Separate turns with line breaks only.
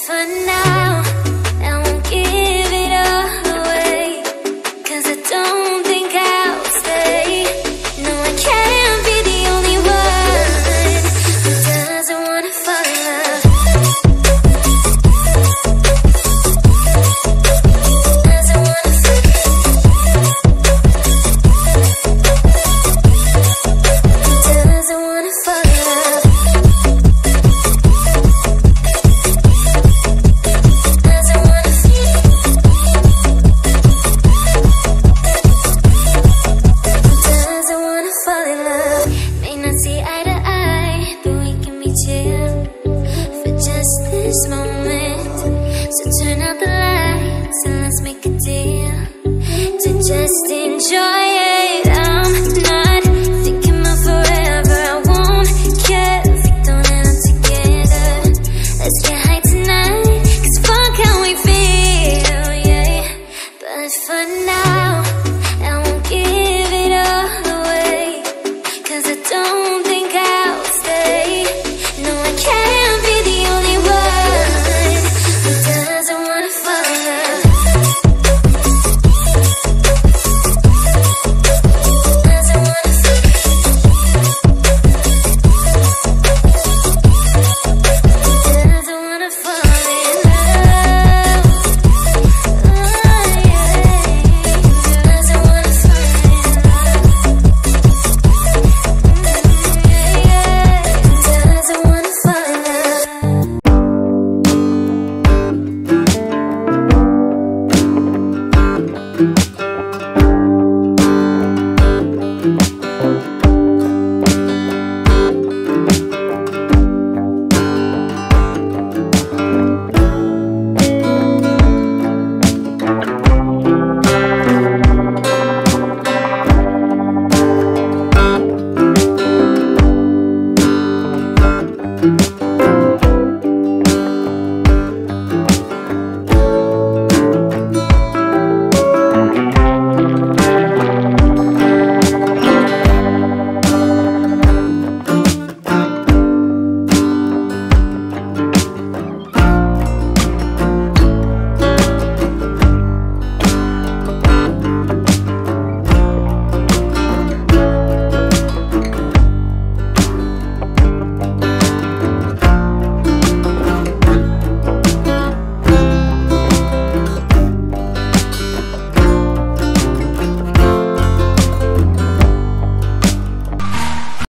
for now. I won't give it all away, 'cause I don't think I'll stay. No, I can't be the only one who doesn't wanna fall in love. Doesn't wanna fall in love. Doesn't wanna fall in love. This moment, so turn out the lights and let's make a deal to just enjoy